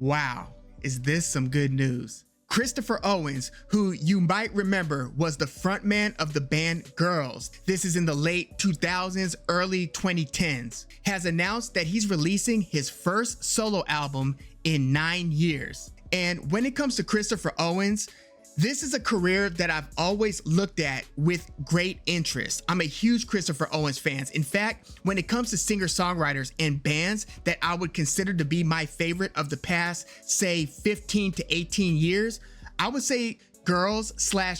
Wow, is this some good news? Christopher Owens, who you might remember was the frontman of the band Girls, this is in the late 2000s, early 2010s, has announced that he's releasing his first solo album in 9 years. And when it comes to Christopher Owens, this is a career that I've always looked at with great interest. I'm a huge Christopher Owens fan. In fact, when it comes to singer-songwriters and bands that I would consider to be my favorite of the past, say 15 to 18 years, I would say Girls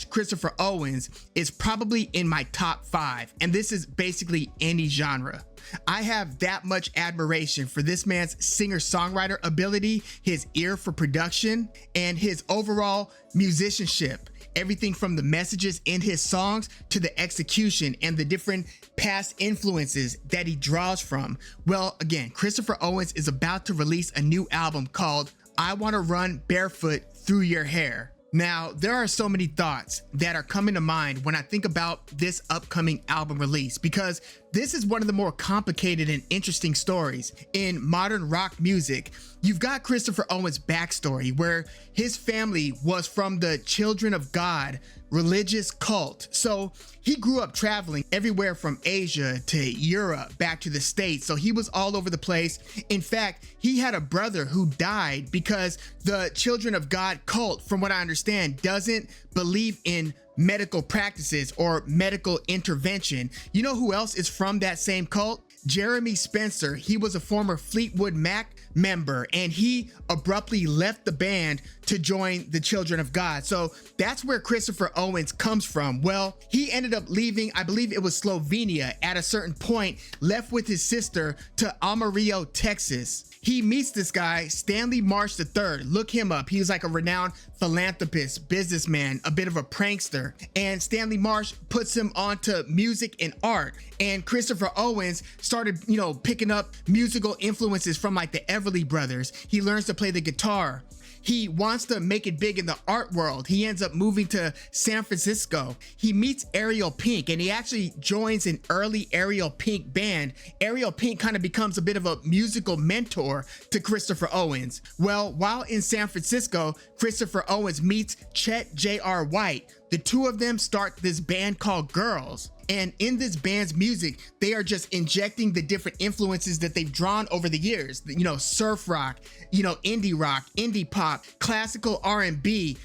/ Christopher Owens is probably in my top 5. And this is basically any genre. I have that much admiration for this man's singer-songwriter ability, his ear for production, and his overall musicianship. Everything from the messages in his songs to the execution and the different past influences that he draws from. Well, again, Christopher Owens is about to release a new album called I Want to Run Barefoot Through Your Hair. Now, there are so many thoughts that are coming to mind when I think about this upcoming album release, because this is one of the more complicated and interesting stories in modern rock music. You've got Christopher Owens' backstory, where his family was from the Children of God religious cult. So he grew up traveling everywhere from Asia to Europe, back to the States. So he was all over the place. In fact, he had a brother who died because the Children of God cult, from what I understand, doesn't believe in medical practices or medical intervention. You know who else is from that same cult? Jeremy Spencer. He was a former Fleetwood Mac member, and he abruptly left the band to join the Children of God. So that's where Christopher Owens comes from. Well, he ended up leaving, I believe it was Slovenia at a certain point, left with his sister to Amarillo, Texas. He meets this guy, Stanley Marsh III. Look him up. He was like a renowned philanthropist, businessman, a bit of a prankster. And Stanley Marsh puts him onto music and art. And Christopher Owens started, picking up musical influences from like the Everly Brothers. He learns to play the guitar. He wants to make it big in the art world. He ends up moving to San Francisco. He meets Ariel Pink, and he actually joins an early Ariel Pink band. Ariel Pink kind of becomes a bit of a musical mentor to Christopher Owens. Well, while in San Francisco, Christopher Owens meets Chet J.R. White. The two of them start this band called Girls. And in this band's music, they are just injecting the different influences that they've drawn over the years. Surf rock, indie rock, indie pop, classical R&B,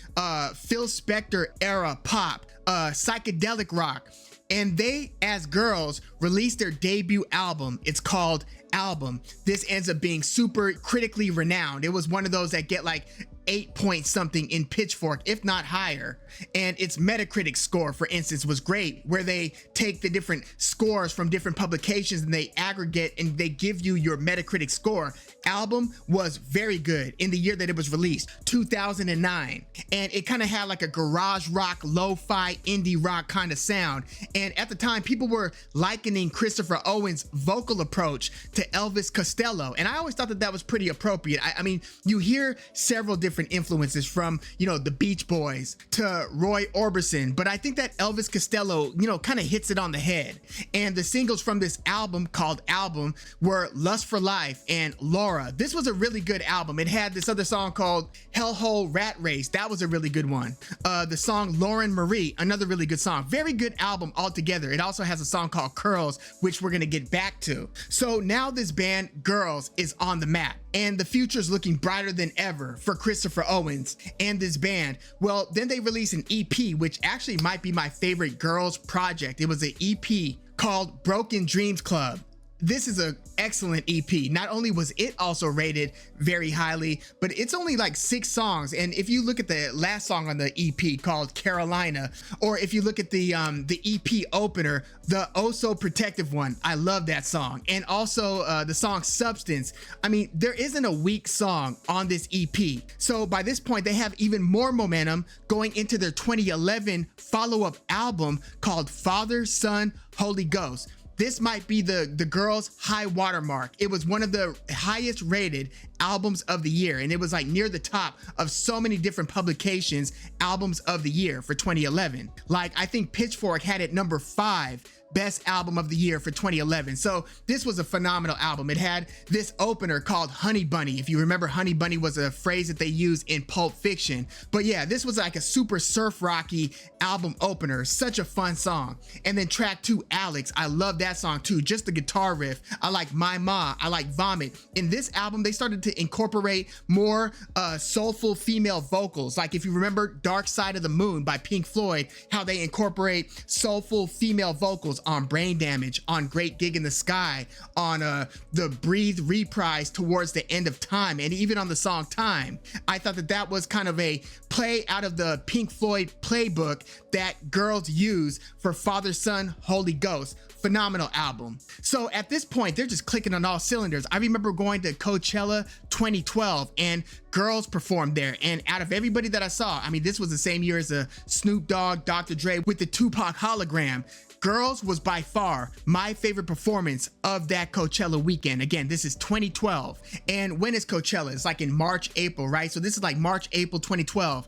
Phil Spector era pop, psychedelic rock. And they, as Girls, released their debut album. It's called Album. This ends up being super critically renowned. It was one of those that get like 8 point something in Pitchfork, if not higher. And its Metacritic score, for instance, was great, where they take the different scores from different publications and they aggregate and they give you your Metacritic score. Album was very good in the year that it was released, 2009. And it kind of had like a garage rock, lo-fi, indie rock kind of sound. And at the time, people were likening Christopher Owens' vocal approach to Elvis Costello. And I always thought that that was pretty appropriate. I mean, you hear several different influences from, the Beach Boys to Roy Orbison, but I think that Elvis Costello, kind of hits it on the head. And the singles from this album called Album were Lust for Life and Laura. This was a really good album. It had this other song called Hellhole Rat Race. That was a really good one. The song Lauren Marie, another really good song. Very good album altogether. It also has a song called Curls, which we're gonna get back to. So now this band, Girls, is on the map, and the future's looking brighter than ever for Christopher Owens and this band. Well, then they released an EP, which actually might be my favorite Girls project. It was an EP called Broken Dreams Club. This is an excellent EP. Not only was it also rated very highly, but it's only like 6 songs. And if you look at the last song on the EP called Carolina, or if you look at the EP opener, the Oh So Protective one, I love that song. And also the song Substance. I mean, there isn't a weak song on this EP. So by this point, they have even more momentum going into their 2011 follow-up album called Father, Son, Holy Ghost. This might be the Girls' high watermark. It was one of the highest rated albums of the year, and it was like near the top of so many different publications' albums of the year for 2011. Like, I think Pitchfork had it number 5 best album of the year for 2011. So this was a phenomenal album. It had this opener called Honey Bunny. If you remember, Honey Bunny was a phrase that they used in Pulp Fiction. But yeah, this was like a super surf rocky album opener. Such a fun song. And then track 2, Alex. I love that song too. Just the guitar riff. I like My Ma. I like Vomit. In this album, they started to incorporate more soulful female vocals. Like if you remember Dark Side of the Moon by Pink Floyd, how they incorporate soulful female vocals on Brain Damage, on Great Gig in the Sky, on the Breathe reprise towards the end of Time, and even on the song Time. I thought that that was kind of a play out of the Pink Floyd playbook that girls use for Father, Son, Holy Ghost. Phenomenal album. So at this point, they're just clicking on all cylinders. I remember going to Coachella 2012 and girls performed there. And out of everybody that I saw, I mean, this was the same year as Snoop Dogg, Dr. Dre with the Tupac hologram. Girls was by far my favorite performance of that Coachella weekend. Again, this is 2012. And when is Coachella? It's like in March, April, right? So this is like March, April 2012.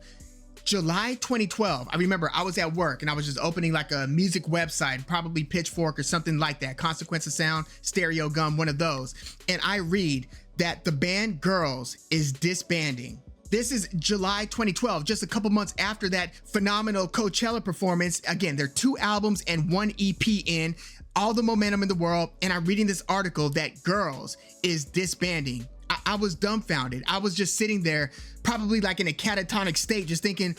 July 2012, I remember I was at work and I was just opening like a music website, probably Pitchfork or something like that, Consequence of Sound, Stereo Gum, one of those. And I read that the band Girls is disbanding. This is July 2012, just a couple months after that phenomenal Coachella performance. Again, they're 2 albums and 1 EP in, all the momentum in the world. And I'm reading this article that Girls is disbanding. I was dumbfounded. I was just sitting there, probably like in a catatonic state, just thinking,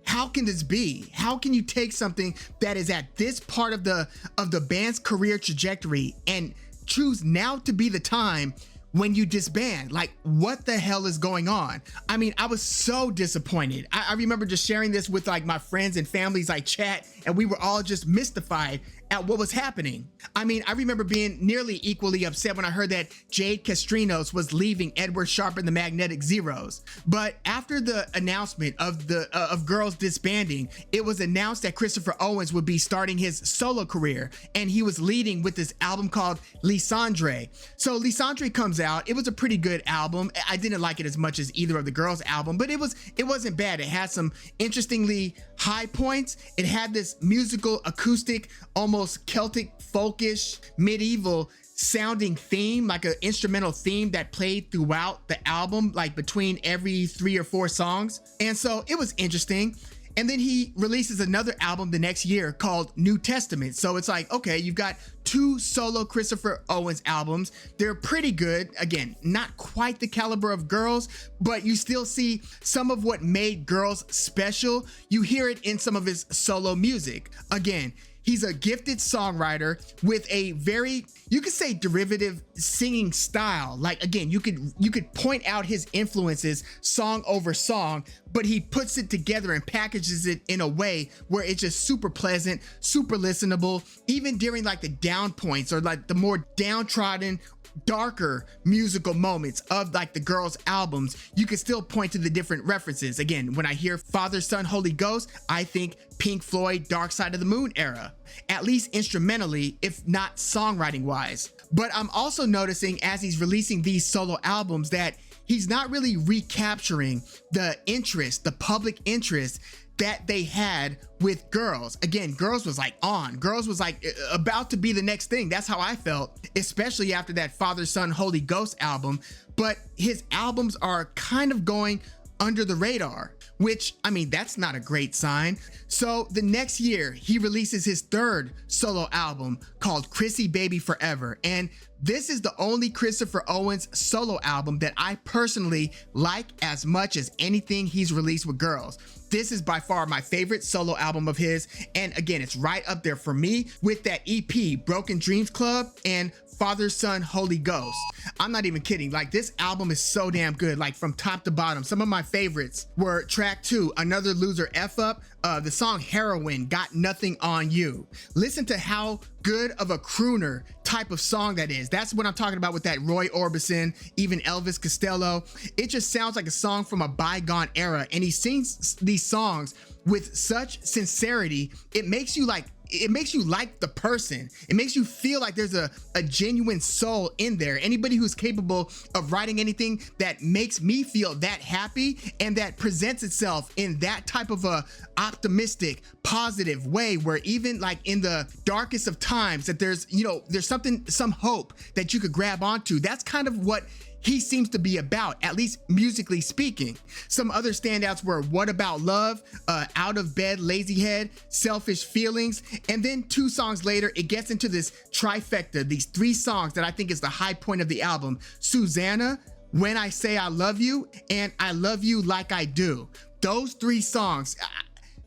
how can this be? How can you take something that is at this part of the band's career trajectory and choose now to be the time when you disband? Like, what the hell is going on? I mean, I was so disappointed. I remember just sharing this with like my friends and families like Chet, and we were all just mystified at what was happening. I mean, I remember being nearly equally upset when I heard that Jade Castrinos was leaving Edward Sharpe and the Magnetic Zeros. But after the announcement of Girls disbanding, it was announced that Christopher Owens would be starting his solo career, and he was leading with this album called Lisandre. So Lisandre comes out. It was a pretty good album. I didn't like it as much as either of the Girls album, but it wasn't bad. It had some interestingly high points. It had this musical, acoustic, almost Celtic, folkish, medieval sounding theme, like an instrumental theme that played throughout the album, like between every 3 or 4 songs. And so it was interesting. And then he releases another album the next year called New Testament. So it's like, okay, you've got 2 solo Christopher Owens albums. They're pretty good. Again, not quite the caliber of Girls, but you still see some of what made Girls special. You hear it in some of his solo music. Again, he's a gifted songwriter with a very, you could say, derivative singing style. Like, again, you could point out his influences song over song, but he puts it together and packages it in a way where it's just super pleasant, super listenable, even during like the down points or like the more downtrodden, darker musical moments of like the Girls albums. You can still point to the different references. Again, when I hear Father, Son, Holy Ghost, I think Pink Floyd, Dark Side of the Moon era, at least instrumentally, if not songwriting wise. But I'm also noticing as he's releasing these solo albums that he's not really recapturing the interest, the public interest that they had with Girls. Again, Girls was like on. Girls was like about to be the next thing. That's how I felt, especially after that Father, Son, Holy Ghost album. But his albums are kind of going under the radar, which, I mean, that's not a great sign. So the next year, he releases his 3rd solo album called Chrissybaby Forever. And this is the only Christopher Owens solo album that I personally like as much as anything he's released with Girls. This is by far my favorite solo album of his. And again, it's right up there for me with that EP, Broken Dreams Club and Father, Son, Holy Ghost. I'm not even kidding. Like, this album is so damn good, like from top to bottom. Some of my favorites were track 2, Another Loser F Up, the song Heroin, Got Nothing on You. Listen to how good of a crooner type of song that is. That's what I'm talking about with that Roy Orbison, even Elvis Costello. It just sounds like a song from a bygone era, and he sings these songs with such sincerity. It makes you like it makes you like the person. It makes you feel like there's a genuine soul in there. Anybody who's capable of writing anything that makes me feel that happy and that presents itself in that type of a optimistic, positive way, where even like in the darkest of times that there's, you know, there's something, some hope that you could grab onto. That's kind of what he seems to be about, at least musically speaking. Some other standouts were What About Love, Out of Bed, Lazy Head, Selfish Feelings, and then 2 songs later, it gets into this trifecta, these 3 songs that I think is the high point of the album: Susanna, When I Say I Love You, and I Love You Like I Do. Those 3 songs,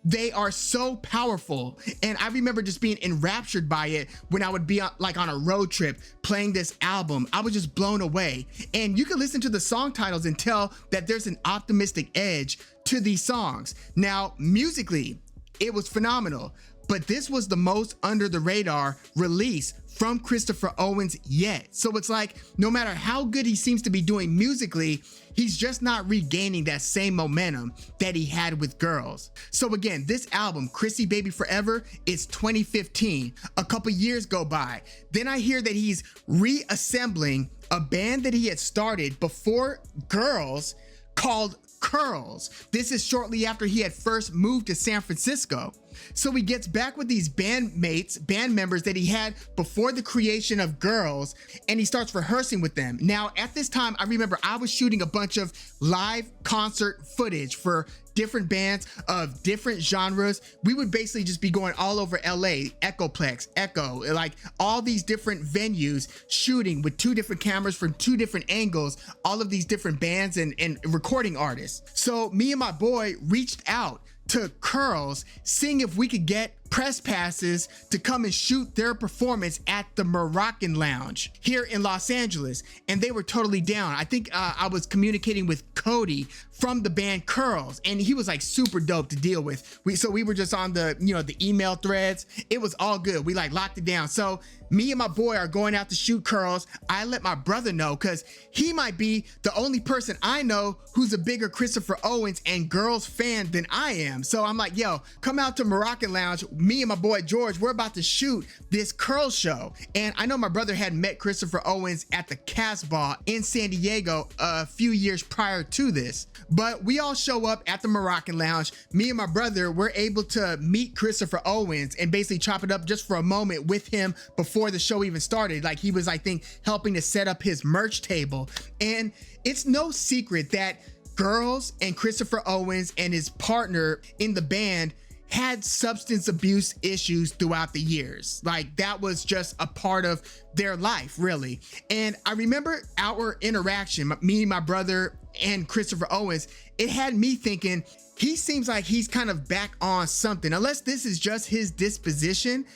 they are so powerful, and I remember just being enraptured by it when I would be on a road trip playing this album. I was just blown away. And you can listen to the song titles and tell that there's an optimistic edge to these songs. Now, musically, it was phenomenal, but this was the most under the radar release from Christopher Owens yet. So it's like, no matter how good he seems to be doing musically, he's just not regaining that same momentum that he had with Girls. So again, this album, Chrissybaby Forever, is 2015. A couple years go by. Then I hear that he's reassembling a band that he had started before Girls called Curls. This is shortly after he had first moved to San Francisco. So he gets back with these band members that he had before the creation of Girls, and he starts rehearsing with them. Now, at this time, I remember I was shooting a bunch of live concert footage for different bands of different genres. We would basically just be going all over LA, Echoplex, Echo, like all these different venues, shooting with 2 different cameras from 2 different angles, all of these different bands and recording artists. So me and my boy reached out to Curls, seeing if we could get press passes to come and shoot their performance at the Moroccan Lounge here in Los Angeles, and they were totally down. I think I was communicating with Cody from the band Curls, and he was like super dope to deal with. So we were just on the, you know, the email threads. It was all good. We like locked it down. So me and my boy are going out to shoot Curls. I let my brother know because he might be the only person I know who's a bigger Christopher Owens and Girls fan than I am. So I'm like, yo, come out to Moroccan Lounge. Me and my boy George, we're about to shoot this Curls show. And I know my brother had met Christopher Owens at the Casbah in San Diego a few years prior to this. But we all show up at the Moroccan Lounge. Me and my brother were able to meet Christopher Owens and basically chop it up just for a moment with him before the show even started. Like, he was, I think, helping to set up his merch table. And it's no secret that Girls and Christopher Owens and his partner in the band had substance abuse issues throughout the years. Like, that was just a part of their life, really. And I remember our interaction, me, my brother, and Christopher Owens, it had me thinking, he seems like he's kind of back on something. Unless this is just his disposition,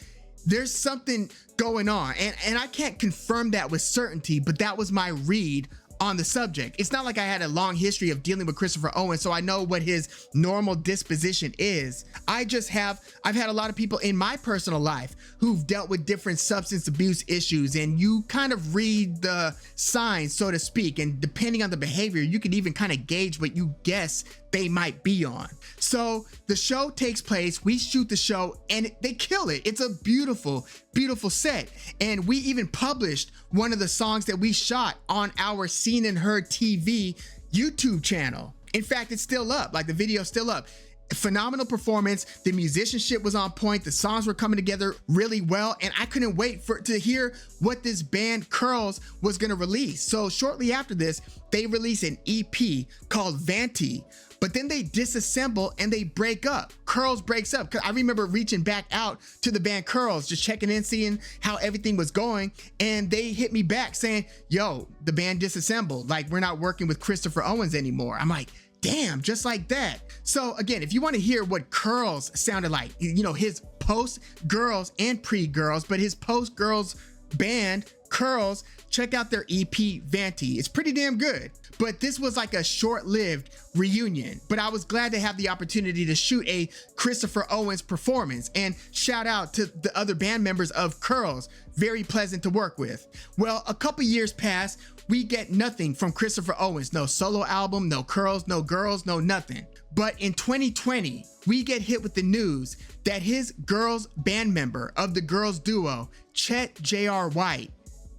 there's something going on. And I can't confirm that with certainty, but that was my read on the subject. It's not like I had a long history of dealing with Christopher Owens, so I know what his normal disposition is. I've had a lot of people in my personal life who've dealt with different substance abuse issues, and you kind of read the signs, so to speak, and depending on the behavior, you can even kind of gauge what you guess they might be on. So the show takes place, we shoot the show, and they kill it. It's a beautiful, beautiful set. And we even published one of the songs that we shot on our Seen and Heard TV YouTube channel. In fact, it's still up, like the video's still up. Phenomenal performance. The musicianship was on point. The songs were coming together really well, and I couldn't wait to hear what this band Curls was going to release. So shortly after this, they release an EP called Vanti, but then they disassemble and they break up. Curls breaks up. I remember reaching back out to the band Curls, just checking in, seeing how everything was going, and they hit me back saying, yo, the band disassembled. Like, we're not working with Christopher Owens anymore. I'm like, damn, just like that. So again, if you want to hear what Curls sounded like, you know, his post Girls and pre Girls, but his post Girls band Curls, check out their EP Vanti. It's pretty damn good. But this was like a short-lived reunion. But I was glad to have the opportunity to shoot a Christopher Owens performance, and shout out to the other band members of Curls. Very pleasant to work with. Well, a couple years pass, we get nothing from Christopher Owens. No solo album, no Curls, no Girls, no nothing. But in 2020, we get hit with the news that his girls band member of the girls duo, Chet J.R. White,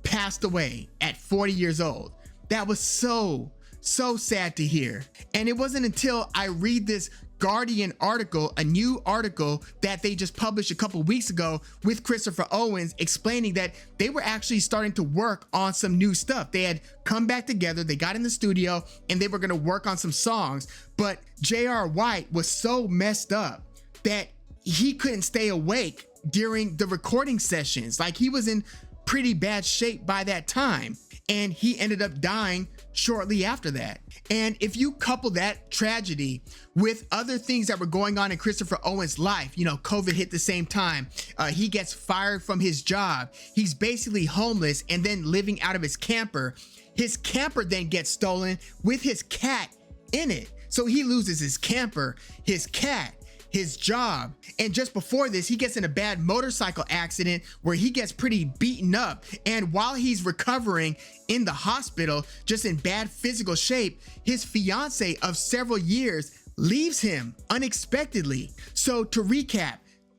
passed away at 40 years old. That was so sad to hear. And it wasn't until I read this Guardian article, a new article that they just published a couple weeks ago with Christopher Owens, explaining that they were actually starting to work on some new stuff. They had come back together, they got in the studio, and they were gonna work on some songs. But J.R. White was so messed up that he couldn't stay awake during the recording sessions. Like, he was in pretty bad shape by that time, and he ended up dying shortly after that. And if you couple that tragedy with other things that were going on in Christopher Owens' life, you know, COVID hit the same time, he gets fired from his job, he's basically homeless and then living out of his camper. His camper then gets stolen with his cat in it. So he loses his camper, his cat, his job. And just before this, he gets in a bad motorcycle accident where he gets pretty beaten up. And while he's recovering in the hospital, just in bad physical shape, his fiance of several years leaves him unexpectedly. So to recap,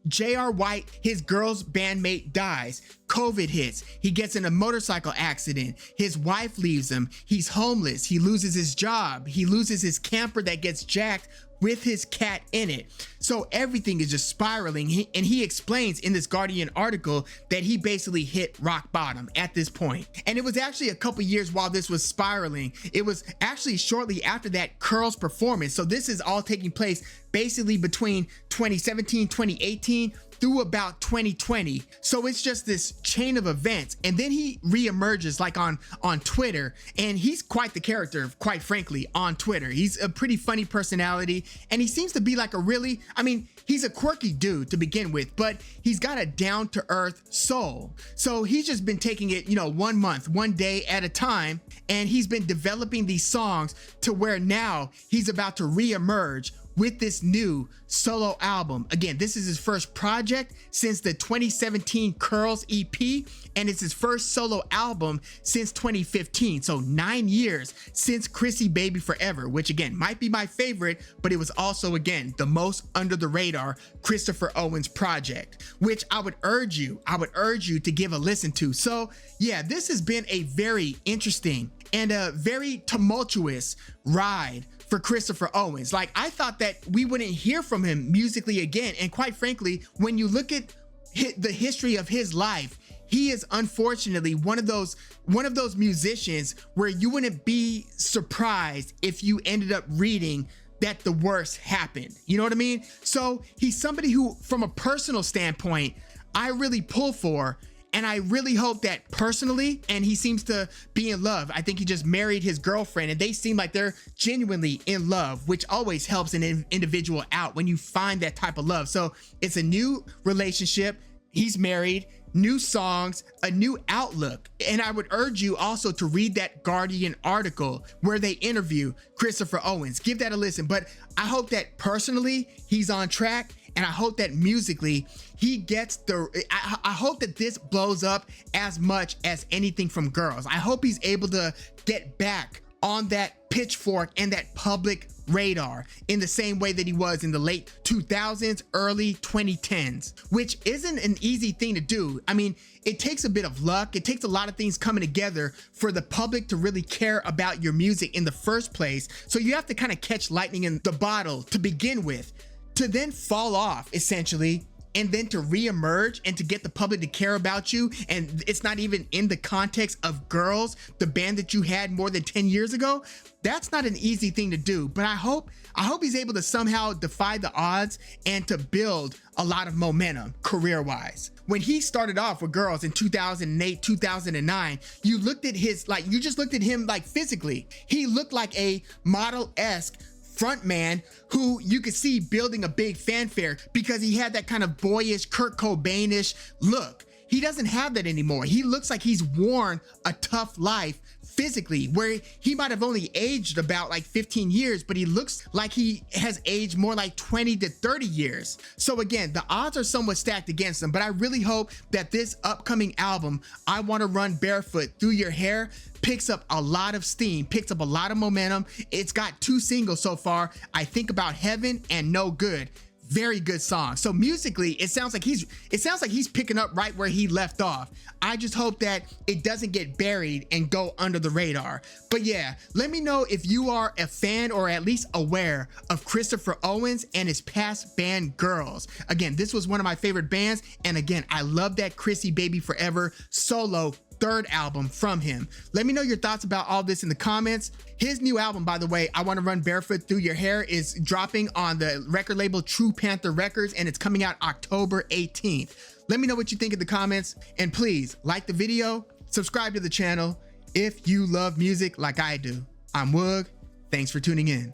J.R. White, his girl's bandmate, dies. COVID hits. He gets in a motorcycle accident. His wife leaves him. He's homeless. He loses his job. He loses his camper that gets jacked with his cat in it. So everything is just spiraling. And he explains in this Guardian article that he basically hit rock bottom at this point. And it was actually a couple years while this was spiraling. It was actually shortly after that Curl's performance. So this is all taking place basically between 2017, 2018 through about 2020. So it's just this chain of events. And then he reemerges like on Twitter, and he's quite the character, quite frankly, on Twitter. He's a pretty funny personality, and he seems to be like a really, I mean, he's a quirky dude to begin with, but he's got a down-to-earth soul. So he's just been taking it, you know, 1 month, 1 day at a time, and he's been developing these songs to where now he's about to reemerge with this new solo album. Again, this is his first project since the 2017 Curls EP, and it's his first solo album since 2015. So 9 years since Chrissybaby Forever, which again might be my favorite, but it was also, again, the most under the radar Christopher Owens project, which I would urge you to give a listen to. So yeah, this has been a very interesting and a very tumultuous ride for Christopher Owens. Like, I thought that we wouldn't hear from him musically again. And quite frankly, when you look at the history of his life, he is unfortunately one of those musicians where you wouldn't be surprised if you ended up reading that the worst happened. You know what I mean? So he's somebody who, from a personal standpoint, I really pull for. And I really hope that personally, and he seems to be in love. I think he just married his girlfriend, and they seem like they're genuinely in love, which always helps an individual out when you find that type of love. So it's a new relationship. He's married, new songs, a new outlook. And I would urge you also to read that Guardian article where they interview Christopher Owens. Give that a listen. But I hope that personally he's on track. And I hope that musically he gets I hope that this blows up as much as anything from Girls. I hope he's able to get back on that pitchfork and that public radar in the same way that he was in the late 2000s, early 2010s, which isn't an easy thing to do. I mean, it takes a bit of luck. It takes a lot of things coming together for the public to really care about your music in the first place. So you have to kind of catch lightning in the bottle to begin with, to then fall off essentially, and then to reemerge and to get the public to care about you. And it's not even in the context of Girls, the band that you had more than 10 years ago. That's not an easy thing to do, but I hope he's able to somehow defy the odds and to build a lot of momentum career-wise. When he started off with Girls in 2008, 2009, you just looked at him like physically. He looked like a model-esque frontman who you could see building a big fanfare because he had that kind of boyish, Kurt Cobainish look. he doesn't have that anymore. He looks like he's worn a tough life physically, where he might have only aged about like 15 years, but he looks like he has aged more like 20 to 30 years. So again, the odds are somewhat stacked against him, but I really hope that this upcoming album, I Want to Run Barefoot Through Your Hair, picks up a lot of steam, picks up a lot of momentum. It's got 2 singles so far, I Think About Heaven and No Good. Very good song. So musically, it sounds like he's picking up right where he left off. I just hope that it doesn't get buried and go under the radar. But yeah, let me know if you are a fan or at least aware of Christopher Owens and his past band Girls. Again, this was one of my favorite bands, and again, I love that Chrissybaby Forever solo 3rd album from him. Let me know your thoughts about all this in the comments. His new album, by the way, I Want to Run Barefoot Through Your Hair, is dropping on the record label True Panther Records, and it's coming out October 18th. Let me know what you think in the comments, and please like the video, subscribe to the channel if you love music like I do. I'm Woog. Thanks for tuning in.